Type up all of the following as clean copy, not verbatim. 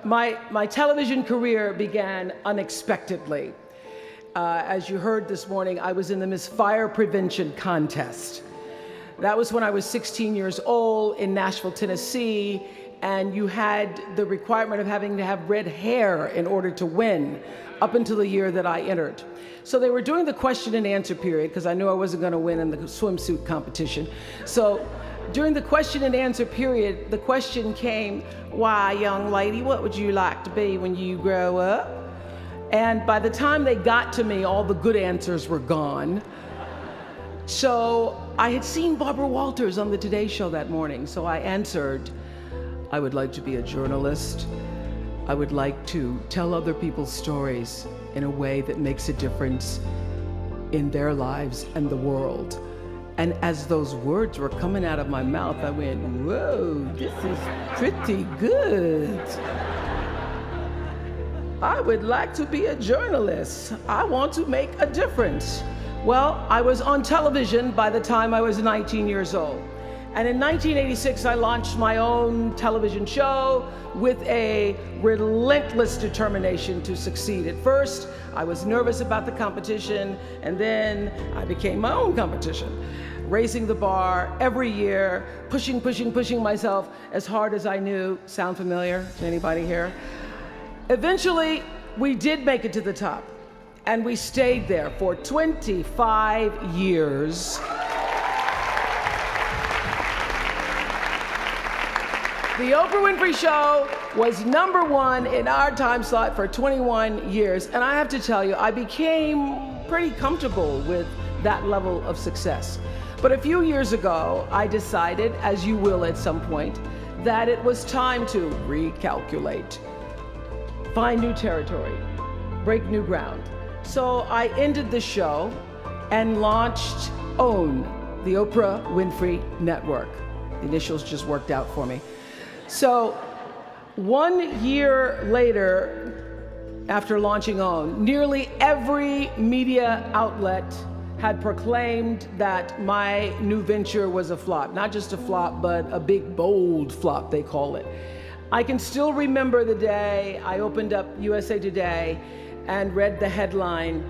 my television career began unexpectedly. As you heard this morning, I was in the Miss Fire Prevention contest. That was when I was 16 years old in Nashville, Tennessee, and you had the requirement of having to have red hair in order to win up until the year that I entered. So they were doing the question and answer period because I knew I wasn't going to win in the swimsuit competition. So during the question and answer period, the question came, "Why, young lady, what would you like to be when you grow up?" And by the time they got to me, all the good answers were gone. So I had seen Barbara Walters on the Today Show that morning, so I answered, "I would like to be a journalist. I would like to tell other people's stories in a way that makes a difference in their lives and the world." And as those words were coming out of my mouth, I went, "Whoa, this is pretty good. I would like to be a journalist. I want to make a difference." Well, I was on television by the time I was 19 years old. And in 1986, I launched my own television show with a relentless determination to succeed. At first, I was nervous about the competition, and then I became my own competition, raising the bar every year, pushing myself as hard as I knew. Sound familiar to anybody here? Eventually, we did make it to the top, and we stayed there for 25 years. The Oprah Winfrey Show was #1 in our time slot for 21 years, and I have to tell you, I became pretty comfortable with that level of success. But a few years ago, I decided, as you will at some point, that it was time to recalculate, find new territory, break new ground. So I ended the show and launched OWN, the Oprah Winfrey Network. The initials just worked out for me. So 1 year later, after launching OWN, nearly every media outlet had proclaimed that my new venture was a flop. Not just a flop, but a big, bold flop, they call it. I can still remember the day I opened up USA Today and read the headline,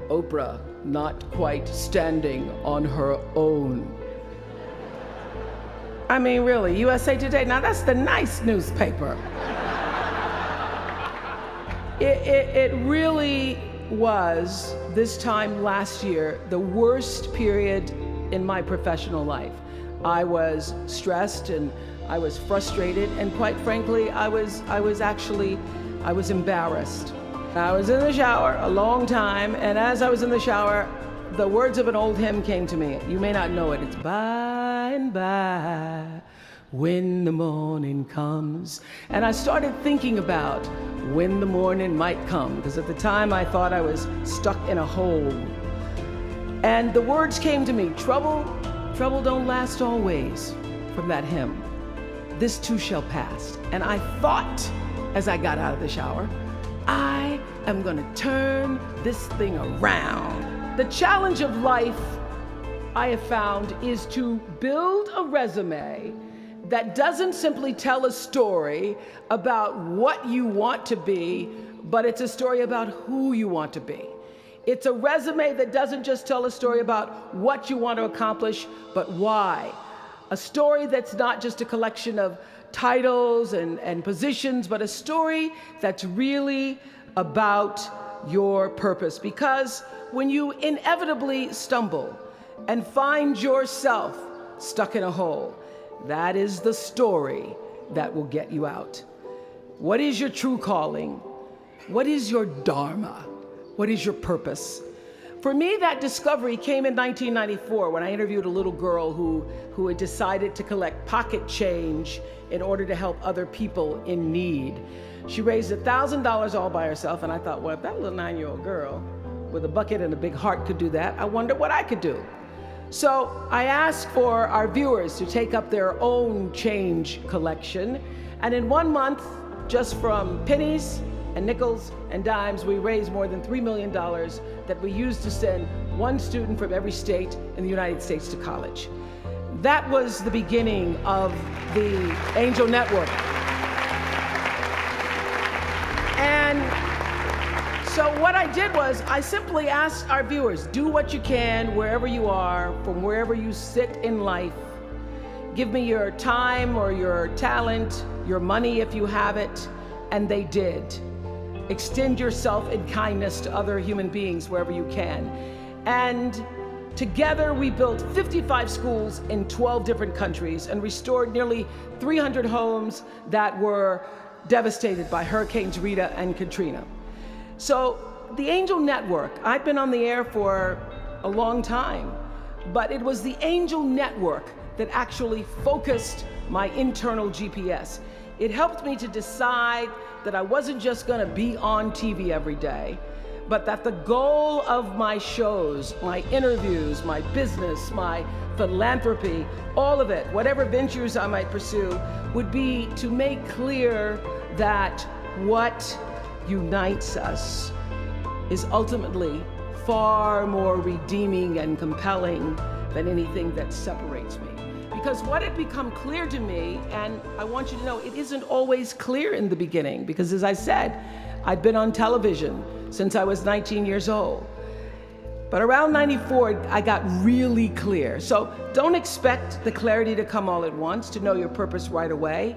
"Oprah not quite standing on her own." I mean, really, USA Today, now that's the nice newspaper. It really was, this time last year, the worst period in my professional life. I was stressed and I was frustrated, and quite frankly, I was embarrassed. I was in the shower a long time, and as I was in the shower, the words of an old hymn came to me. You may not know it. It's "By and by, when the morning comes." And I started thinking about when the morning might come, because at the time I thought I was stuck in a hole. And the words came to me, trouble don't last always, from that hymn. This too shall pass. And I thought, as I got out of the shower, I am gonna turn this thing around. The challenge of life, I have found, is to build a resume that doesn't simply tell a story about what you want to be, but it's a story about who you want to be. It's a resume that doesn't just tell a story about what you want to accomplish, but why. A story that's not just a collection of titles and positions, but a story that's really about your purpose. Because when you inevitably stumble and find yourself stuck in a hole, that is the story that will get you out. What is your true calling? What is your dharma? What is your purpose? For me, that discovery came in 1994 when I interviewed a little girl who had decided to collect pocket change in order to help other people in need. She raised $1,000 all by herself, and I thought, well, if that little 9-year-old girl with a bucket and a big heart could do that, I wonder what I could do. So I asked for our viewers to take up their own change collection, and in 1 month, just from pennies and nickels and dimes, we raised more than $3 million that we used to send one student from every state in the United States to college. That was the beginning of the Angel Network. And so what I did was I simply asked our viewers, do what you can wherever you are, from wherever you sit in life. Give me your time or your talent, your money if you have it, and they did. Extend yourself in kindness to other human beings wherever you can. And together we built 55 schools in 12 different countries and restored nearly 300 homes that were devastated by Hurricanes Rita and Katrina. So the Angel Network, I've been on the air for a long time, but it was the Angel Network that actually focused my internal GPS. It helped me to decide that I wasn't just gonna be on TV every day, but that the goal of my shows, my interviews, my business, my philanthropy, all of it, whatever ventures I might pursue, would be to make clear that what unites us is ultimately far more redeeming and compelling than anything that separates me. Because what had become clear to me, and I want you to know, it isn't always clear in the beginning, because as I said, I'd been on television since I was 19 years old. But around 94, I got really clear. So don't expect the clarity to come all at once, to know your purpose right away.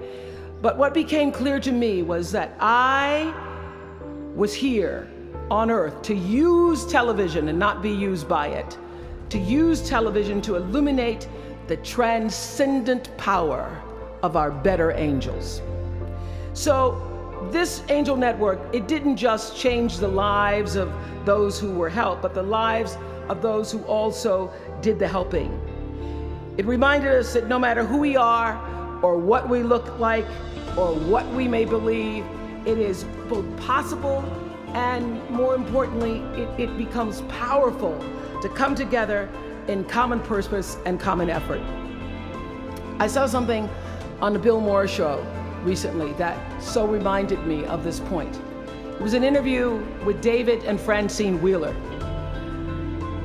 But what became clear to me was that I was here on earth to use television and not be used by it, to use television to illuminate the transcendent power of our better angels. So this Angel Network, it didn't just change the lives of those who were helped, but the lives of those who also did the helping. It reminded us that no matter who we are, or what we look like, or what we may believe, it is both possible and, more importantly, it becomes powerful to come together in common purpose and common effort. I saw something on the Bill Maher show recently that so reminded me of this point. It was an interview with David and Francine Wheeler.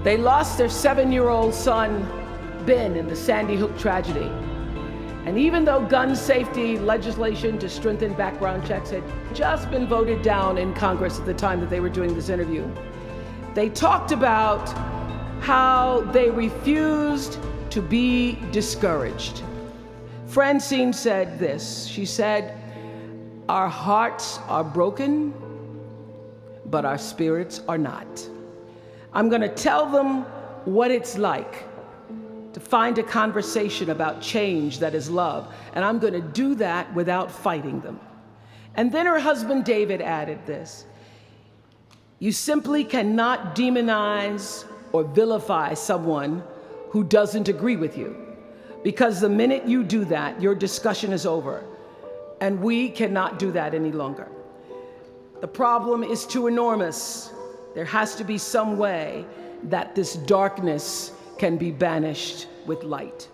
They lost their 7-year-old son, Ben, in the Sandy Hook tragedy. And even though gun safety legislation to strengthen background checks had just been voted down in Congress at the time that they were doing this interview, they talked about how they refused to be discouraged. Francine said this, she said, "Our hearts are broken, but our spirits are not. I'm gonna tell them what it's like to find a conversation about change that is love, and I'm gonna do that without fighting them." And then her husband David added this, "You simply cannot demonize or vilify someone who doesn't agree with you, because the minute you do that, your discussion is over, and we cannot do that any longer. The problem is too enormous. There has to be some way that this darkness can be banished with light."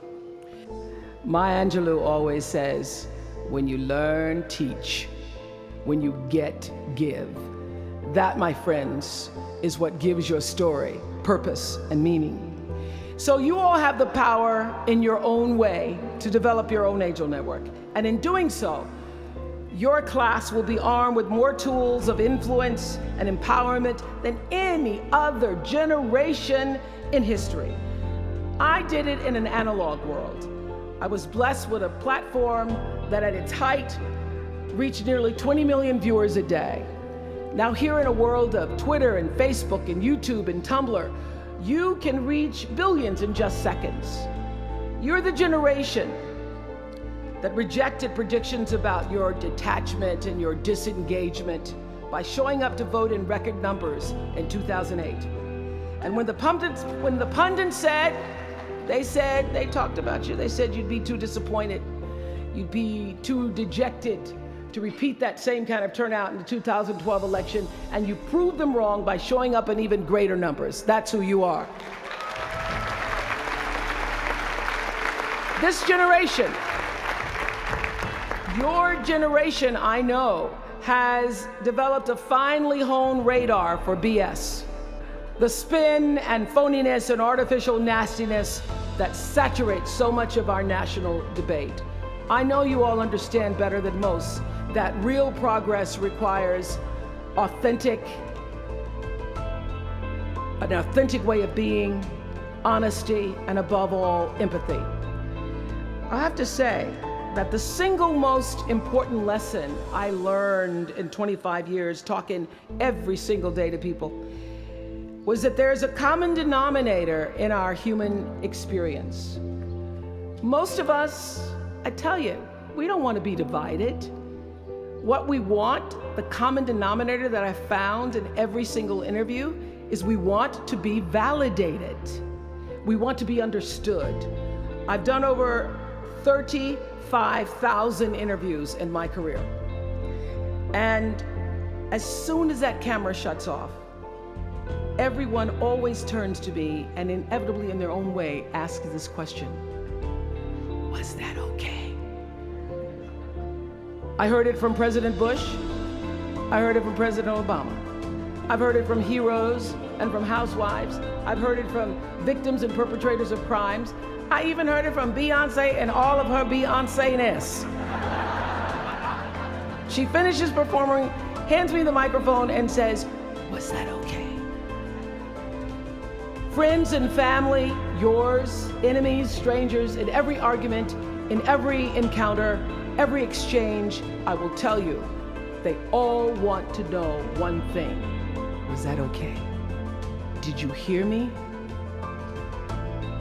Maya Angelou always says, when you learn, teach. When you get, give. That, my friends, is what gives your story purpose and meaning. So you all have the power in your own way to develop your own Angel Network. And in doing so, your class will be armed with more tools of influence and empowerment than any other generation in history. I did it in an analog world. I was blessed with a platform that at its height reached nearly 20 million viewers a day. Now here in a world of Twitter and Facebook and YouTube and Tumblr, you can reach billions in just seconds. You're the generation that rejected predictions about your detachment and your disengagement by showing up to vote in record numbers in 2008. And when the pundits said, they talked about you. They said you'd be too disappointed. You'd be too dejected to repeat that same kind of turnout in the 2012 election, and you proved them wrong by showing up in even greater numbers. That's who you are. This generation, your generation, I know, has developed a finely honed radar for BS. The spin and phoniness and artificial nastiness that saturates so much of our national debate. I know you all understand better than most that real progress requires an authentic way of being, honesty, and above all, empathy. I have to say that the single most important lesson I learned in 25 years talking every single day to people was that there's a common denominator in our human experience. Most of us, I tell you, we don't want to be divided. What we want, the common denominator that I found in every single interview, is we want to be validated. We want to be understood. I've done over 35,000 interviews in my career. And as soon as that camera shuts off, everyone always turns to me and inevitably in their own way asks this question: was that okay? I heard it from President Bush. I heard it from President Obama. I've heard it from heroes and from housewives. I've heard it from victims and perpetrators of crimes. I even heard it from Beyonce and all of her Beyonce-ness. She finishes performing, hands me the microphone and says, "Was that okay?" Friends and family, yours, enemies, strangers, in every argument, in every encounter, every exchange, I will tell you, they all want to know one thing: was that okay? Did you hear me?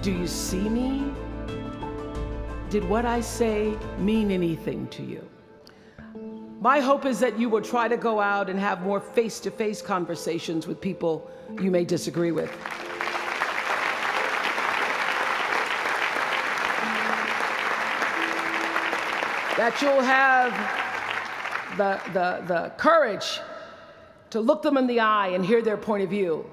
Do you see me? Did what I say mean anything to you? My hope is that you will try to go out and have more face-to-face conversations with people you may disagree with. That you'll have the courage to look them in the eye and hear their point of view,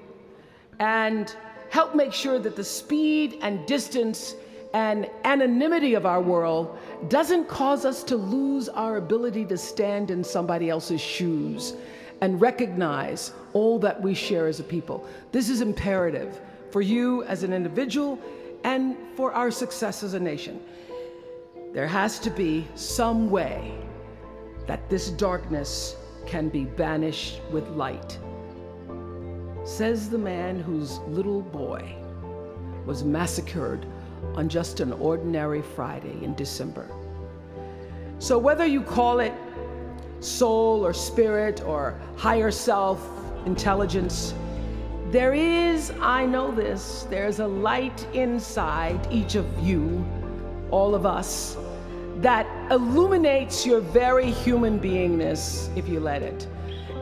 and help make sure that the speed and distance and anonymity of our world doesn't cause us to lose our ability to stand in somebody else's shoes and recognize all that we share as a people. This is imperative for you as an individual and for our success as a nation. There has to be some way that this darkness can be banished with light. Says the man whose little boy was massacred on just an ordinary Friday in December. So whether you call it soul or spirit or higher self, intelligence, there is, I know this, there's a light inside each of you, all of us, that illuminates your very human beingness if you let it.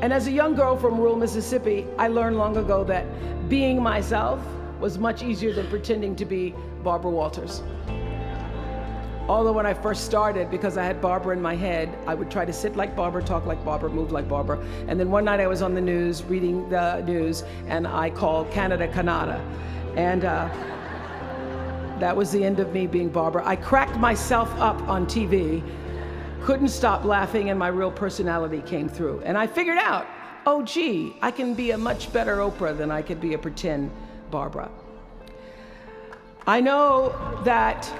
And as a young girl from rural Mississippi, I learned long ago that being myself was much easier than pretending to be Barbara Walters. Although when I first started, because I had Barbara in my head, I would try to sit like Barbara, talk like Barbara, move like Barbara. And then one night I was on the news, reading the news, and I called Canada, Canada. And that was the end of me being Barbara. I cracked myself up on TV, couldn't stop laughing, and my real personality came through. And I figured out, oh gee, I can be a much better Oprah than I could be a pretend Barbara. I know that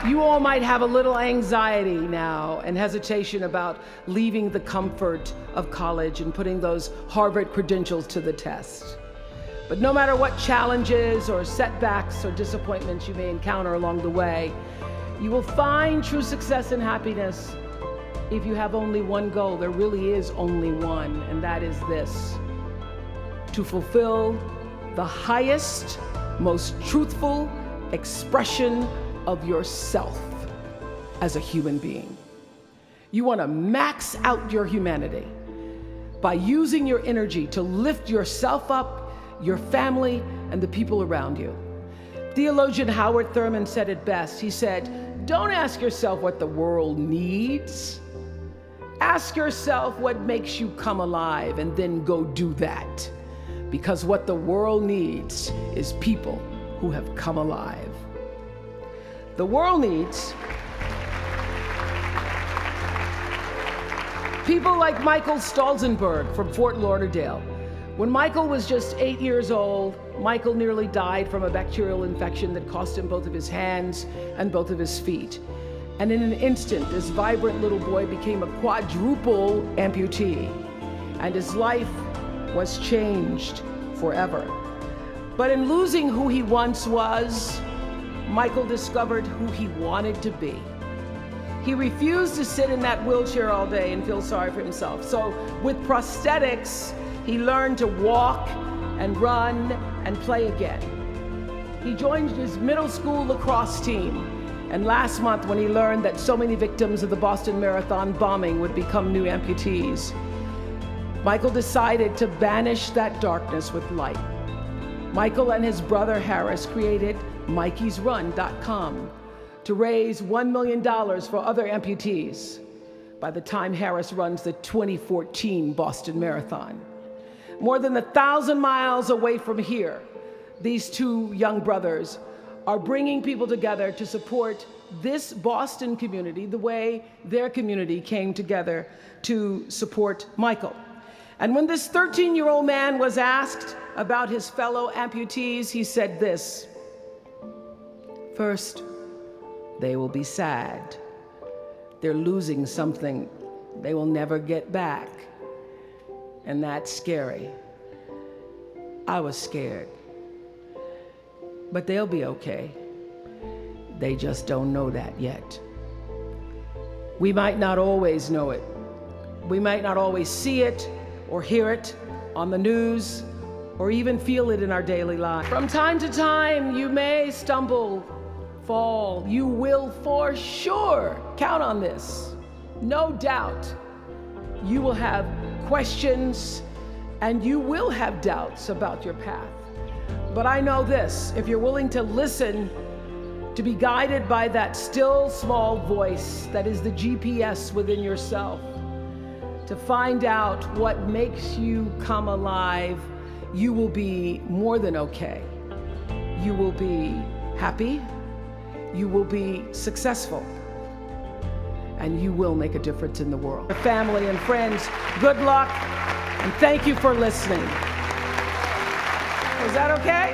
you all might have a little anxiety now and hesitation about leaving the comfort of college and putting those Harvard credentials to the test. But no matter what challenges or setbacks or disappointments you may encounter along the way, you will find true success and happiness if you have only one goal. There really is only one, and that is this: to fulfill the highest, most truthful expression of yourself as a human being. You want to max out your humanity by using your energy to lift yourself up, your family, and the people around you. Theologian Howard Thurman said it best. He said, "Don't ask yourself what the world needs. Ask yourself what makes you come alive, and then go do that. Because what the world needs is people who have come alive." The world needs people like Michael Stolzenberg from Fort Lauderdale. When Michael was just 8 years old, Michael nearly died from a bacterial infection that cost him both of his hands and both of his feet. And in an instant, this vibrant little boy became a quadruple amputee, and his life was changed forever. But in losing who he once was, Michael discovered who he wanted to be. He refused to sit in that wheelchair all day and feel sorry for himself. So with prosthetics, he learned to walk and run and play again. He joined his middle school lacrosse team. And last month, when he learned that so many victims of the Boston Marathon bombing would become new amputees, Michael decided to banish that darkness with light. Michael and his brother Harris created MikeysRun.com to raise $1 million for other amputees by the time Harris runs the 2014 Boston Marathon. More than 1,000 miles away from here, these two young brothers are bringing people together to support this Boston community the way their community came together to support Michael. And when this 13-year-old man was asked about his fellow amputees, he said this: "First, they will be sad. They're losing something they will never get back. And that's scary. I was scared. But they'll be okay. They just don't know that yet. We might not always know it. We might not always see it or hear it on the news or even feel it in our daily life. From time to time, you may stumble, fall. You will for sure count on this. No doubt. You will have questions and you will have doubts about your path. But I know this: if you're willing to listen, to be guided by that still small voice that is the GPS within yourself, to find out what makes you come alive, you will be more than okay. You will be happy, you will be successful, and you will make a difference in the world. Family and friends, good luck, and thank you for listening. Is that okay?